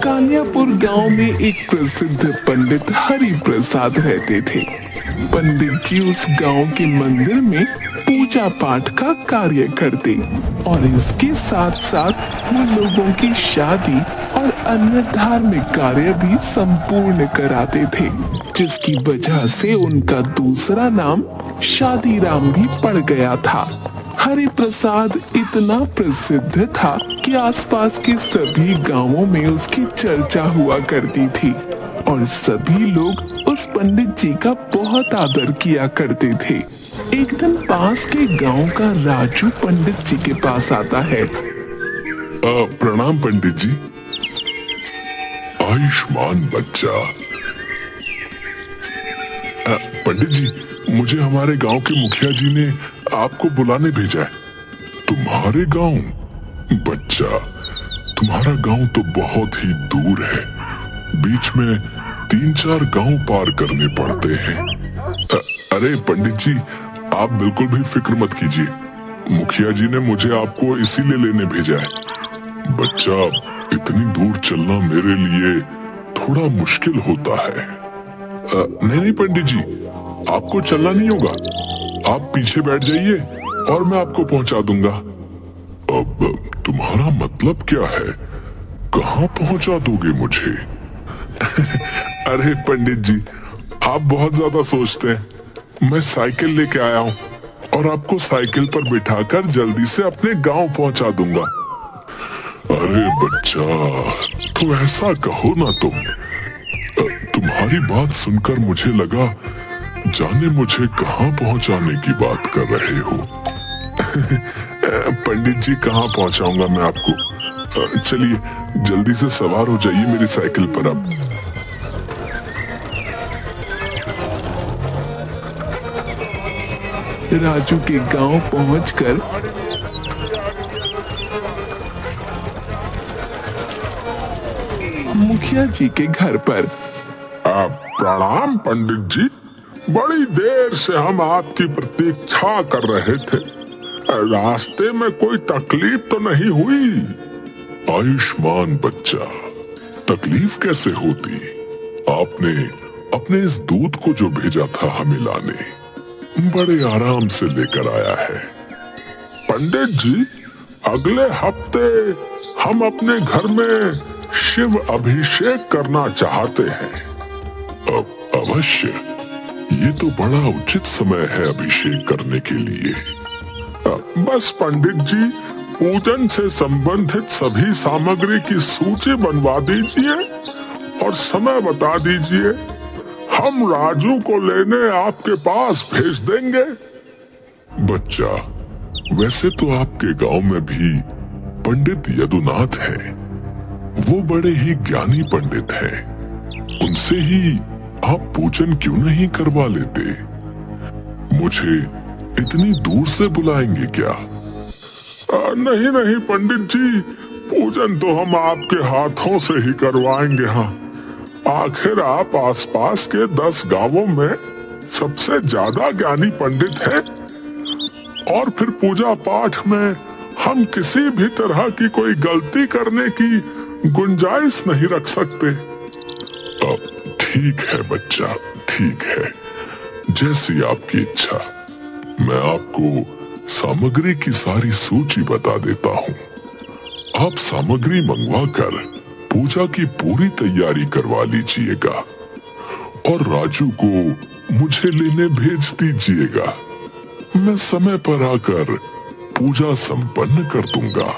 कालियापुर गांव में एक प्रसिद्ध पंडित हरि प्रसाद रहते थे। पंडित जी उस गांव के मंदिर में पूजा पाठ का कार्य करते और इसके साथ साथ वो लोगों की शादी और अन्य धार्मिक कार्य भी संपूर्ण कराते थे, जिसकी वजह से उनका दूसरा नाम शादीराम भी पड़ गया था। हरि प्रसाद इतना प्रसिद्ध था कि आसपास के सभी गांवों में उसकी चर्चा हुआ करती थी और सभी लोग उस पंडित जी का बहुत आदर किया करते थे। एक दिन पास के गांव का राजू पंडित जी के पास आता है। प्रणाम पंडित जी। आयुष्मान बच्चा। पंडित जी, मुझे हमारे गांव के मुखिया जी ने आपको बुलाने भेजा है। तुम्हारे गांव? बच्चा, तुम्हारा गांव तो बहुत ही दूर है, बीच में 3-4 गांव पार करने पड़ते हैं। अरे पंडित जी, आप बिल्कुल भी फिक्र मत कीजिए, मुखिया जी ने मुझे आपको इसीलिए लेने भेजा है। बच्चा, इतनी दूर चलना मेरे लिए थोड़ा मुश्किल होता है। नहीं पंडित जी, आपको चलना नहीं होगा, आप पीछे बैठ जाइए और मैं आपको पहुंचा दूंगा। अब तुम्हारा मतलब क्या है, कहाँ पहुंचा दोगे मुझे? अरे पंडित जी, आप बहुत ज्यादा सोचते हैं। मैं साइकिल लेके आया हूँ और आपको साइकिल पर बिठाकर जल्दी से अपने गांव पहुंचा दूंगा। अरे बच्चा, तो ऐसा कहो ना तुम। तुम्हारी बात सुनकर मुझे लगा जाने मुझे कहाँ पहुंचाने की बात कर रहे हो। पंडित जी, कहाँ पहुंचाऊंगा मैं आपको? चलिए जल्दी से सवार हो जाइए मेरी साइकिल पर। अब राजू के गांव पहुंचकर मुखिया जी के घर पर। प्रणाम पंडित जी, बड़ी देर से हम आपकी प्रतीक्षा कर रहे थे। रास्ते में कोई तकलीफ तो नहीं हुई? आयुष्मान बच्चा, तकलीफ कैसे होती? आपने अपने इस दूध को जो भेजा था हमें लाने, बड़े आराम से लेकर आया है। पंडित जी, अगले हफ्ते हम अपने घर में शिव अभिषेक करना चाहते हैं। अवश्य, ये तो बड़ा उचित समय है अभिषेक करने के लिए। बस पंडित जी, पूजन से संबंधित सभी सामग्री की सूची बनवा दीजिए और समय बता दीजिए, हम राजू को लेने आपके पास भेज देंगे। बच्चा, वैसे तो आपके गांव में भी पंडित यदुनाथ हैं, वो बड़े ही ज्ञानी पंडित हैं। उनसे ही आप पूजन क्यों नहीं करवा लेते? मुझे इतनी दूर से बुलाएंगे क्या? नहीं नहीं पंडित जी, पूजन तो हम आपके हाथों से ही करवाएंगे। हाँ, आखिर आप आसपास के 10 गांवों में सबसे ज्यादा ज्ञानी पंडित हैं और फिर पूजा पाठ में हम किसी भी तरह की कोई गलती करने की गुंजाइश नहीं रख सकते। अब ठीक है बच्चा, ठीक है, जैसी आपकी इच्छा। मैं आपको सामग्री की सारी सूची बता देता हूँ। आप सामग्री मंगवाकर पूजा की पूरी तैयारी करवा लीजिएगा और राजू को मुझे लेने भेज दीजिएगा। मैं समय पर आकर पूजा संपन्न कर दूंगा।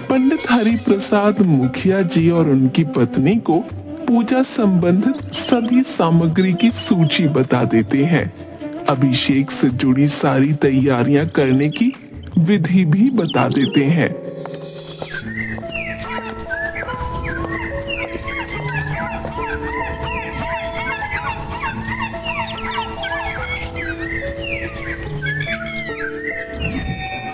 पंडित हरि प्रसाद मुखिया जी और उनकी पत्नी को पूजा संबंधित सभी सामग्री की सूची बता देते हैं। अभिषेक से जुड़ी सारी तैयारियां करने की विधि भी बता देते हैं।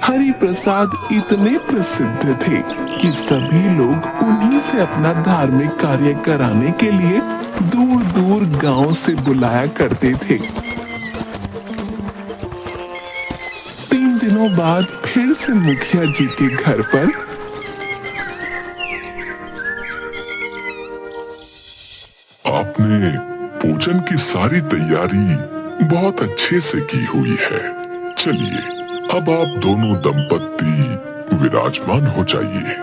हरि प्रसाद इतने प्रसिद्ध थे कि सभी लोग उन्हीं से अपना धार्मिक कार्य कराने के लिए दूर दूर गांव से बुलाया करते थे। दिनों बाद फिर से मुखिया जी के घर पर आपने पूजन की सारी तैयारी बहुत अच्छे से की हुई है। चलिए अब आप दोनों दंपत्ति विराजमान हो जाइए।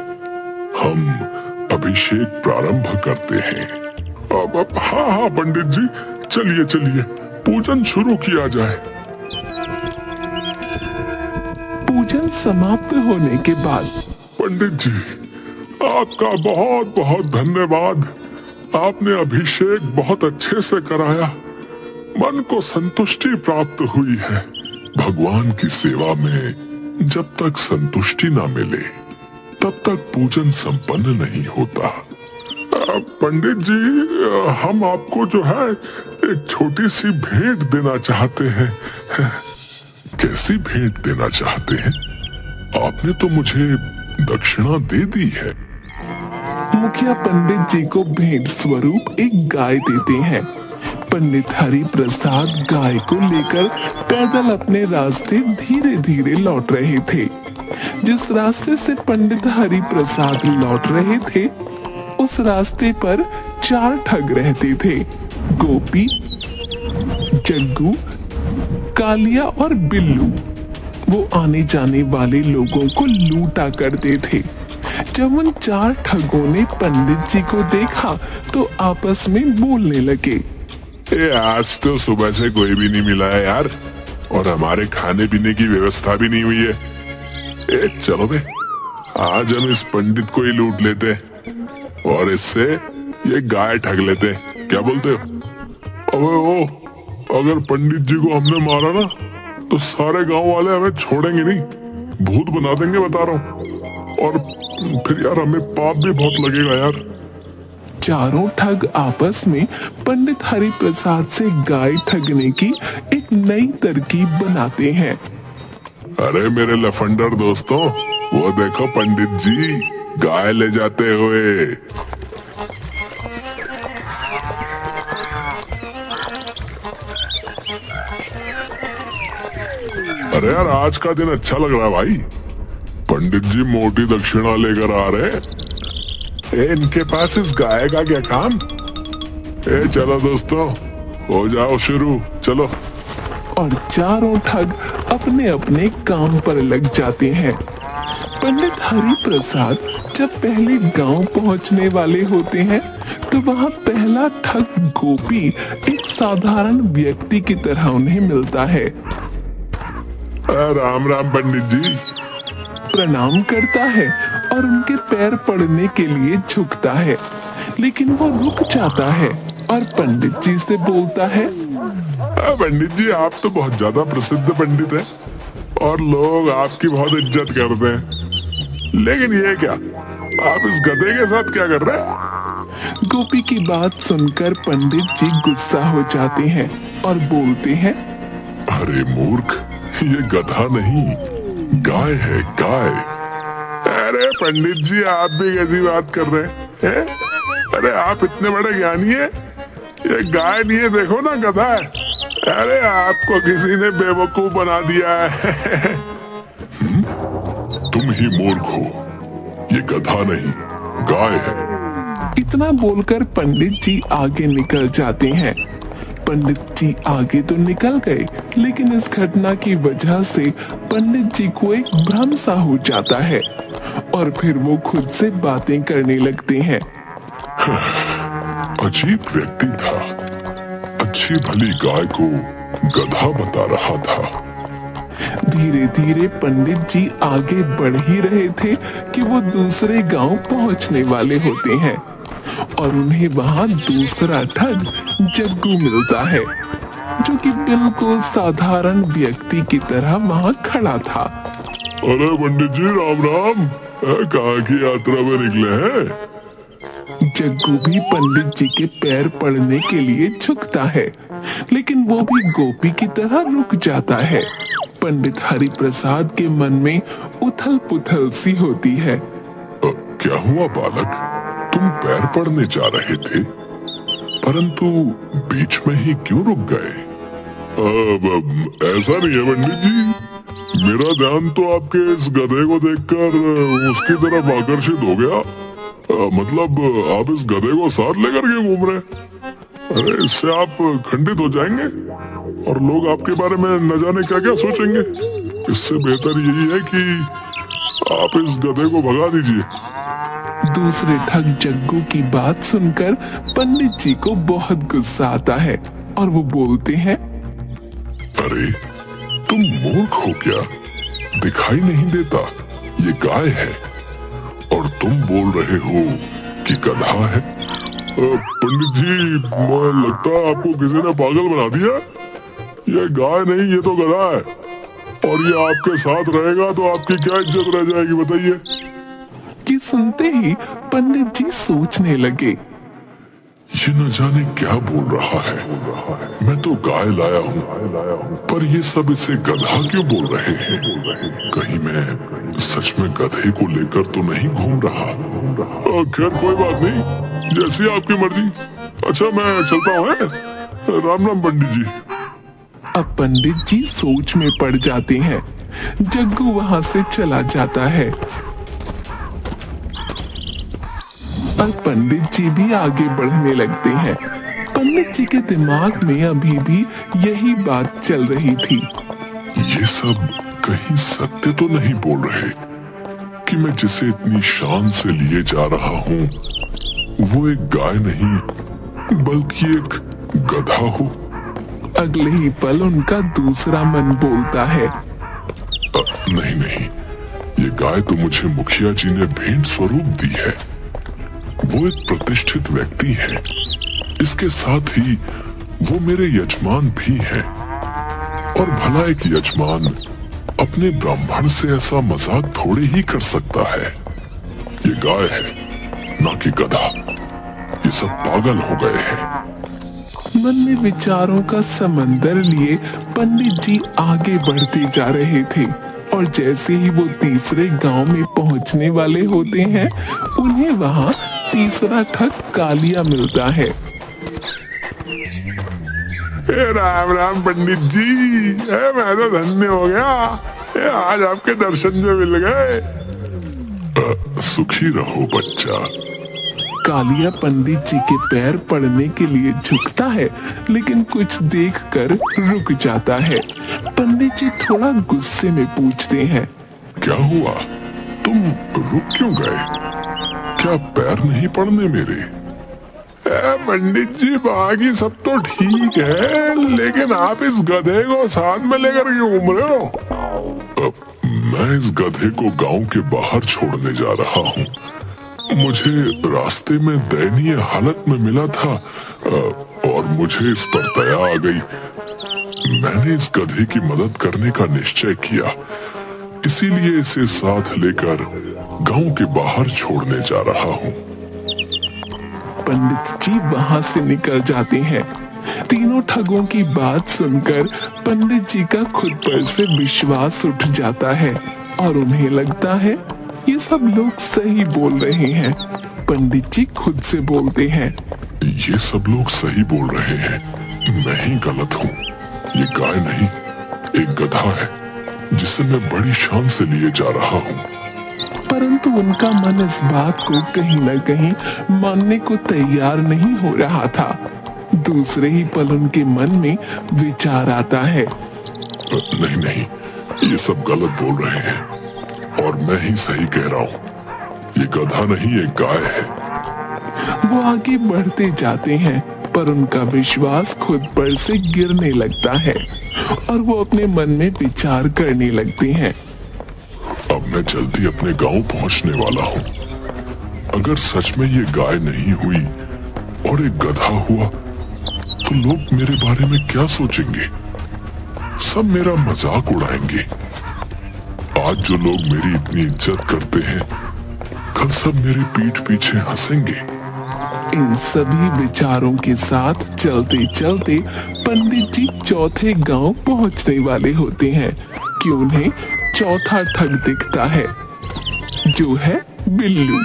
हम अभिषेक प्रारंभ करते हैं। अब हाँ पंडित जी, चलिए चलिए पूजन शुरू किया जाए। पूजन समाप्त होने के बाद पंडित जी, आपका बहुत बहुत धन्यवाद। आपने अभिषेक बहुत अच्छे से कराया। मन को संतुष्टि प्राप्त हुई है। भगवान की सेवा में जब तक संतुष्टि ना मिले तब तक पूजन संपन्न नहीं होता। पंडित जी, हम आपको जो है एक छोटी सी भेंट देना चाहते हैं। कैसी भेंट देना चाहते हैं? आपने तो मुझे दक्षिणा दे दी है। मुखिया पंडित जी को भेंट स्वरूप एक गाय देते हैं। पंडित हरि प्रसाद गाय को लेकर पैदल अपने रास्ते धीरे धीरे लौट रहे थे। जिस रास्ते से पंडित हरि प्रसाद लौट रहे थे उस रास्ते पर 4 ठग रहते थे। गोपी, जग्गू, कालिया और बिल्लू। वो आने जाने वाले लोगों को लूटा करते थे। जब उन 4 ठगों ने पंडित जी को देखा तो आपस में बोलने लगे, आज तो सुबह से कोई भी नहीं मिला है यार, और हमारे खाने पीने की व्यवस्था भी नहीं हुई है। चलो बे, आज हम इस पंडित को ही लूट लेते और इससे ये गाय ठग लेते। क्या बोलते हो? अबे ओ, अगर पंडित जी को हमने मारा ना तो सारे गांव वाले हमें छोड़ेंगे नहीं, भूत बना देंगे, बता रहा हूँ। और फिर यार हमें पाप भी बहुत लगेगा यार। चारों ठग आपस में पंडित हरि प्रसाद से गाय ठगने की एक नई तरकीब बनाते हैं। अरे मेरे लफंडर दोस्तों, वो देखो पंडित जी गाय ले जाते हुए। अरे यार आज का दिन अच्छा लग रहा है भाई। पंडित जी मोटी दक्षिणा लेकर आ रहे हैं। इनके पास इस गाय का क्या काम? चलो दोस्तों, हो जाओ शुरू, चलो। और चारों ठग अपने अपने काम पर लग जाते हैं। पंडित हरि प्रसाद जब पहले गांव पहुंचने वाले होते हैं तो वहां पहला ठग गोपी एक साधारण व्यक्ति की तरह उन्हें मिलता है। राम राम पंडित जी। प्रणाम करता है और उनके पैर पड़ने के लिए झुकता है, लेकिन वो रुक जाता है और पंडित जी से बोलता है, पंडित जी आप तो बहुत ज्यादा प्रसिद्ध पंडित हैं और लोग आपकी बहुत इज्जत करते हैं, लेकिन ये क्या, आप इस गधे के साथ क्या कर रहे हैं? गोपी की बात सुनकर पंडित जी गुस्सा हो जाते हैं और बोलते हैं, अरे मूर्ख, ये गधा नहीं गाय है, गाय। अरे पंडित जी आप भी कैसी बात कर रहे हैं? अरे आप इतने बड़े ज्ञानी हैं, ये गाय नहीं है, देखो ना गधा है। अरे आपको किसी ने बेवकूफ बना दिया है। तुम ही मूर्ख हो, ये गधा नहीं गाय है। इतना बोलकर पंडित जी आगे निकल जाते हैं। पंडित जी आगे तो निकल गए, लेकिन इस घटना की वजह से पंडित जी को एक भ्रम सा हो जाता है और फिर वो खुद से बातें करने लगते हैं। अजीब व्यक्ति था, अच्छी भली गाय को गधा बता रहा था। धीरे धीरे पंडित जी आगे बढ़ ही रहे थे कि वो दूसरे गांव पहुंचने वाले होते हैं और उन्हें वहां दूसरा ठग जग्गू मिलता है, जो कि बिल्कुल साधारण व्यक्ति की तरह वहां खड़ा था। अरे पंडित जी राम राम, कहाँ की यात्रा में निकले हैं? जग्गू भी पंडित जी के पैर पड़ने के लिए झुकता है, लेकिन वो भी गोपी की तरह रुक जाता है। पंडित हरि प्रसाद के मन में उथल पुथल सी होती है। क्या हुआ बालक, तुम पैर पड़ने जा रहे थे, परंतु बीच में ही क्यों रुक गए? ऐसा नहीं है पंडित जी, मेरा ध्यान तो आपके इस गधे को देखकर उसकी तरफ आकर्षित हो गया। मतलब आप इस गधे को साथ लेकर के घूम रहे हैं। अरे इससे आप खंडित हो जाएंगे और लोग आपके बारे में न जाने क्या क्या सोचेंगे। इससे बेहतर यही है कि आप इस गधे को भगा दीजिए। दूसरे ठग जग्गू की बात सुनकर पंडित जी को बहुत गुस्सा आता है और वो बोलते हैं, अरे तुम मूर्ख हो क्या? दिखाई नहीं देता ये गाय है और तुम बोल रहे हो कि गधा है? पंडित जी, मुझे लगता है आपको किसी ने पागल बना दिया। ये गाय नहीं, ये तो गधा है और ये आपके साथ रहेगा तो आपकी क्या इज्जत रह जाएगी बताइए। कि सुनते ही पंडित जी सोचने लगे, ये न जाने क्या बोल रहा है। मैं तो गाय लाया हूँ, पर ये सब इसे गधा क्यों बोल रहे हैं? कहीं मैं सच में गधे को लेकर तो नहीं घूम रहा। खैर कोई बात नहीं, जैसी आपकी मर्जी। अच्छा मैं चलता हूँ। राम राम पंडित जी। अब पंडित जी सोच में पड़ जाते हैं। जग्गू वहां से चला जाता है और पंडित जी भी आगे बढ़ने लगते हैं। पंडित जी के दिमाग में अभी भी यही बात चल रही थी। ये सब कहीं सत्य तो नहीं बोल रहे कि मैं जिसे इतनी शान से लिए जा रहा हूँ वो एक गाय नहीं बल्कि एक गधा हो। अगले ही पल उनका दूसरा मन बोलता है, नहीं नहीं, ये गाय तो मुझे मुखिया जी ने भेंट स्वरूप दी है। वो एक प्रतिष्ठित व्यक्ति है, इसके साथ ही वो मेरे यजमान भी हैं। और भला एक यजमान अपने ब्राह्मण से ऐसा मजाक थोड़े ही कर सकता है। ये गाय है ना कि गधा। ये सब पागल हो गए हैं। मन में विचारों का समंदर लिए पंडित जी आगे बढ़ते जा रहे थे और जैसे ही वो तीसरे गांव में पहुंचने वाले होते हैं उन्हें वहां तीसरा ठग कालिया मिलता है। राम राम पंडित जी, मैं तो धन्य हो गया। आज आपके दर्शन जो मिल गए। सुखी रहो बच्चा। कालिया पंडित जी के पैर पड़ने के लिए झुकता है लेकिन कुछ देखकर रुक जाता है। पंडित जी थोड़ा गुस्से में पूछते हैं, क्या हुआ? तुम रुक क्यों गए? क्या पैर नहीं पड़ने मेरे? पंडित जी बाकी सब तो ठीक है, लेकिन आप इस गधे को साथ में लेकर क्यों घूम रहे हो? मैं इस गधे को गांव के बाहर छोड़ने जा रहा हूँ। मुझे रास्ते में दयनीय हालत में मिला था और मुझे इस पर दया आ गई। मैंने इस गधे की मदद करने का निश्चय किया, इसीलिए इसे साथ लेकर गांव के बाहर छोड़ने जा रहा हूँ। पंडित जी वहां से निकल जाते हैं। तीनों ठगों की बात सुनकर पंडित जी का खुद पर से विश्वास उठ जाता है और उन्हें लगता है ये सब लोग सही बोल रहे हैं। पंडित जी खुद से बोलते हैं, ये सब लोग सही बोल रहे हैं, मैं ही गलत हूँ। ये गाय नहीं, एक गधा है जिसे मैं बड़ी शान से लिए जा रहा हूँ। परंतु उनका मन इस बात को कहीं न कहीं मानने को तैयार नहीं हो रहा था। दूसरे ही पल उनके मन में विचार आता है, नहीं नहीं, ये सब गलत बोल रहे हैं और मैं ही सही कह रहा हूँ। ये गधा नहीं, एक गाय है। वो आगे बढ़ते जाते हैं पर उनका विश्वास खुद पर से गिरने लगता है और वो अपने मन में विचार करने लगते हैं, अब मैं जल्दी अपने गांव पहुंचने वाला हूँ। अगर सच में ये गाय नहीं हुई और एक गधा हुआ तो लोग मेरे बारे में क्या सोचेंगे? सब मेरा मजाक उड़ाएंगे। आज जो लोग मेरी इतनी इज्जत करते हैं कल सब मेरे पीठ पीछे हंसेंगे। इन सभी विचारों के साथ चलते चलते पंडित जी चौथे गांव पहुंचने वाले होते हैं कि उन्हें चौथा ठग दिखता है जो है बिल्लू।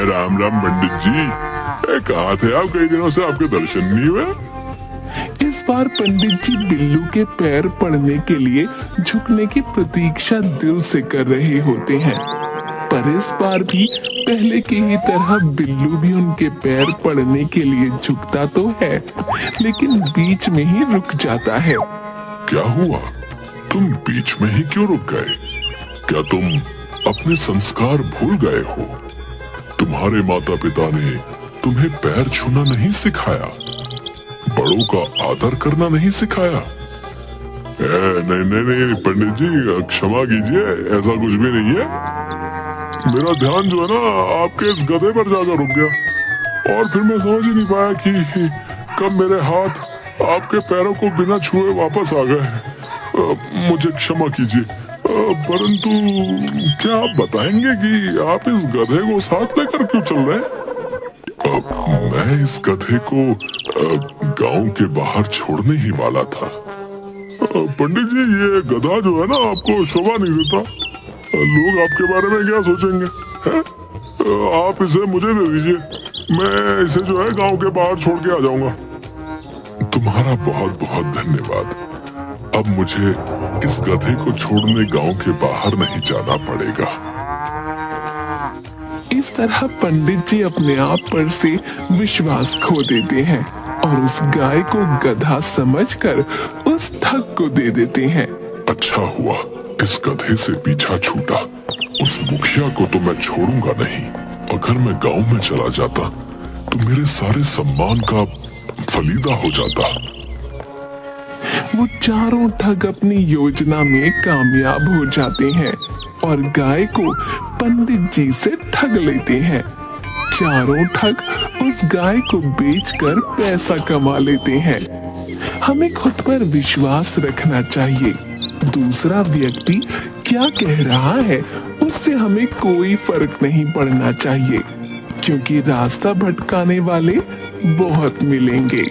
राम राम पंडित जी, कहाँ थे आप? कई दिनों से आपके दर्शन नहीं हुए। इस बार पंडित जी बिल्लू के पैर पड़ने के लिए झुकने की प्रतीक्षा दिल से कर रहे होते हैं, पर इस बार भी पहले की ही तरह बिल्लू भी उनके पैर पड़ने के लिए झुकता तो है, लेकिन बीच में ही रुक जाता है। क्या हुआ? तुम बीच में ही क्यों रुक गए? क्या तुम अपने संस्कार भूल गए हो? तुम्हारे माता पिता ने तुम्हें पैर छूना नहीं सिखाया, बड़ों का आदर करना नहीं सिखाया। नहीं नहीं नहीं पंडित जी, क्षमा कीजिए, ऐसा कुछ भी नहीं है। मेरा ध्यान जो है ना आपके इस गधे पर जाकर रुक गया, और फिर मैं समझ ही नहीं पाया कि कब मेरे हाथ आपके पैरों को बिना छुए वापस आ गए। मुझे क्षमा कीजिए, परंतु क्या आप बताएंगे कि आप इस गधे को साथ लेकर क्यों चल रहे हैं? मैं इस गधे को गांव के बाहर छोड़ने ही वाला था। पंडित जी, ये गधा जो है ना आपको शोभा नहीं देता। लोग आपके बारे में क्या सोचेंगे हैं? आप इसे मुझे दे दीजिए, मैं इसे जो है गांव के बाहर छोड़ के आ जाऊंगा। तुम्हारा बहुत बहुत धन्यवाद। अब मुझे इस गधे को छोड़ने गांव के बाहर नहीं जाना पड़ेगा। इस तरह पंडित जी अपने आप पर से विश्वास खो देते हैं और उस गाय को गधा समझकर उस ठग को दे देते हैं। अच्छा हुआ इस गधे से पीछा छूटा। उस मुखिया को तो मैं छोड़ूंगा नहीं। अगर मैं गांव में चला जाता तो मेरे सारे सम्मान का फलीदा हो जाता। वो चारों ठग अपनी योजना में कामयाब हो जाते हैं और गाय को पंडित जी से ठग लेते हैं। चारों ठग उस गाय को बेचकर पैसा कमा लेते हैं। हमें खुद पर विश्वास रखना चाहिए। दूसरा व्यक्ति क्या कह रहा है उससे हमें कोई फर्क नहीं पड़ना चाहिए, क्योंकि रास्ता भटकाने वाले बहुत मिलेंगे।